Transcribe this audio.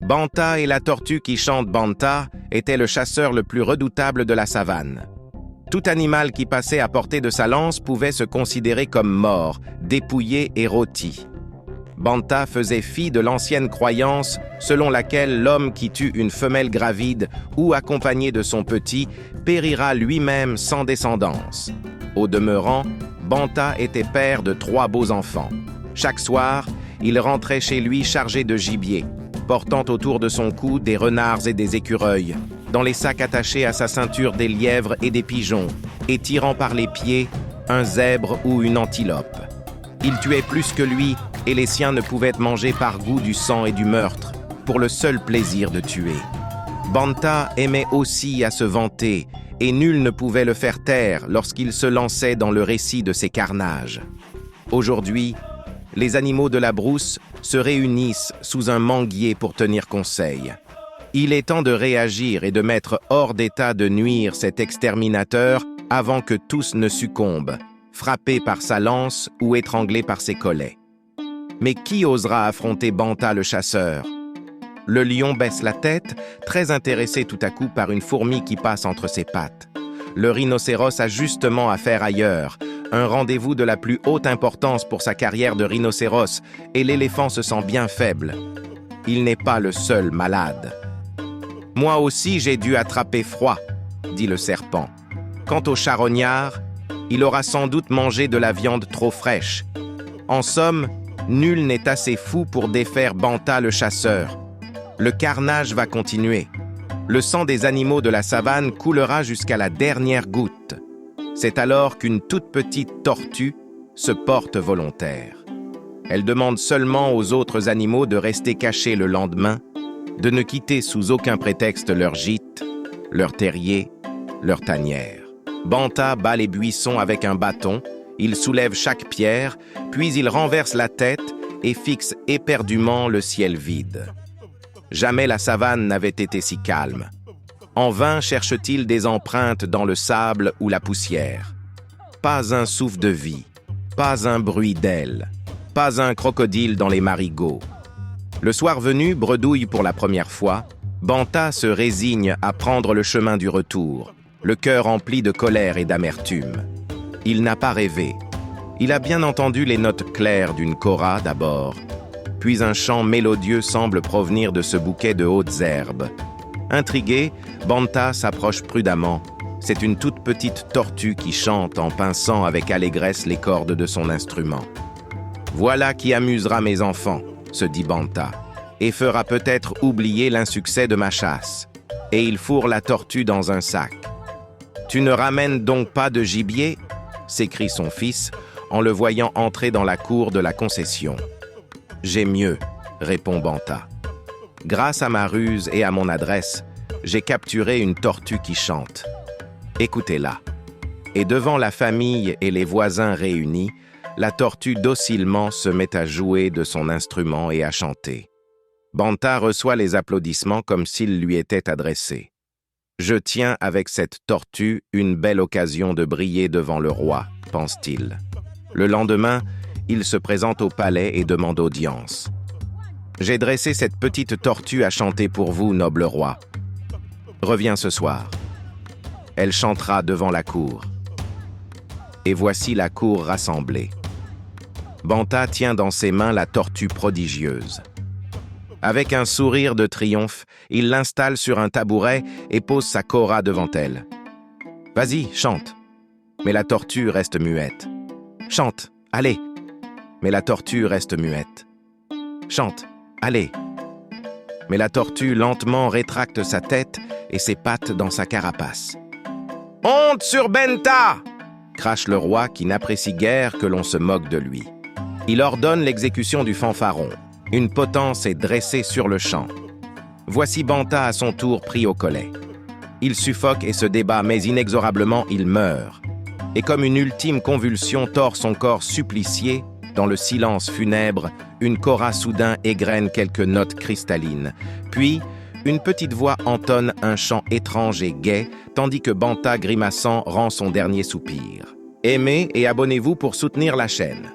Banta et la tortue qui chante Banta étaient le chasseur le plus redoutable de la savane. Tout animal qui passait à portée de sa lance pouvait se considérer comme mort, dépouillé et rôti. Banta faisait fi de l'ancienne croyance selon laquelle l'homme qui tue une femelle gravide ou accompagné de son petit périra lui-même sans descendance. Au demeurant, Banta était père de 3 beaux enfants. Chaque soir, il rentrait chez lui chargé de gibier, portant autour de son cou des renards et des écureuils, dans les sacs attachés à sa ceinture des lièvres et des pigeons, et tirant par les pieds un zèbre ou une antilope. Il tuait plus que lui, et les siens ne pouvaient manger par goût du sang et du meurtre, pour le seul plaisir de tuer. Banta aimait aussi à se vanter, et nul ne pouvait le faire taire lorsqu'il se lançait dans le récit de ses carnages. Aujourd'hui, les animaux de la brousse se réunissent sous un manguier pour tenir conseil. Il est temps de réagir et de mettre hors d'état de nuire cet exterminateur avant que tous ne succombent, frappés par sa lance ou étranglés par ses collets. Mais qui osera affronter Banta le chasseur? Le lion baisse la tête, très intéressé tout à coup par une fourmi qui passe entre ses pattes. Le rhinocéros a justement affaire ailleurs, un rendez-vous de la plus haute importance pour sa carrière de rhinocéros, et l'éléphant se sent bien faible. Il n'est pas le seul malade. « Moi aussi j'ai dû attraper froid », dit le serpent. « Quant au charognard, il aura sans doute mangé de la viande trop fraîche. En somme, nul n'est assez fou pour défaire Banta le chasseur. Le carnage va continuer. Le sang des animaux de la savane coulera jusqu'à la dernière goutte. C'est alors qu'une toute petite tortue se porte volontaire. Elle demande seulement aux autres animaux de rester cachés le lendemain, de ne quitter sous aucun prétexte leur gîte, leur terrier, leur tanière. Banta bat les buissons avec un bâton, il soulève chaque pierre, puis il renverse la tête et fixe éperdument le ciel vide. Jamais la savane n'avait été si calme. En vain cherche-t-il des empreintes dans le sable ou la poussière. Pas un souffle de vie, pas un bruit d'aile, pas un crocodile dans les marigots. Le soir venu, bredouille pour la première fois, Banta se résigne à prendre le chemin du retour, le cœur empli de colère et d'amertume. Il n'a pas rêvé. Il a bien entendu les notes claires d'une kora d'abord, puis un chant mélodieux semble provenir de ce bouquet de hautes herbes. Intrigué, Banta s'approche prudemment. C'est une toute petite tortue qui chante en pinçant avec allégresse les cordes de son instrument. « Voilà qui amusera mes enfants », se dit Banta, et fera peut-être oublier l'insuccès de ma chasse. Et il fourre la tortue dans un sac. « Tu ne ramènes donc pas de gibier ?» s'écrie son fils, en le voyant entrer dans la cour de la concession. « J'ai mieux », répond Banta. « Grâce à ma ruse et à mon adresse, j'ai capturé une tortue qui chante. Écoutez-la. » Et devant la famille et les voisins réunis, la tortue docilement se met à jouer de son instrument et à chanter. Banta reçoit les applaudissements comme s'ils lui étaient adressés. « Je tiens avec cette tortue une belle occasion de briller devant le roi, pense-t-il. Le lendemain, il se présente au palais et demande audience. « J'ai dressé cette petite tortue à chanter pour vous, noble roi. Reviens ce soir. Elle chantera devant la cour. » Et voici la cour rassemblée. Banta tient dans ses mains la tortue prodigieuse. Avec un sourire de triomphe, il l'installe sur un tabouret et pose sa kora devant elle. « Vas-y, chante !» Mais la tortue reste muette. « Chante, allez !» Mais la tortue reste muette. « Chante, allez !» Mais la tortue lentement rétracte sa tête et ses pattes dans sa carapace. « Honte sur Banta !» crache le roi qui n'apprécie guère que l'on se moque de lui. Il ordonne l'exécution du fanfaron. Une potence est dressée sur le champ. Voici Banta à son tour pris au collet. Il suffoque et se débat, mais inexorablement il meurt. Et comme une ultime convulsion tord son corps supplicié, dans le silence funèbre, une kora soudain égrène quelques notes cristallines. Puis, une petite voix entonne un chant étrange et gai, tandis que Banta grimaçant rend son dernier soupir. Aimez et abonnez-vous pour soutenir la chaîne.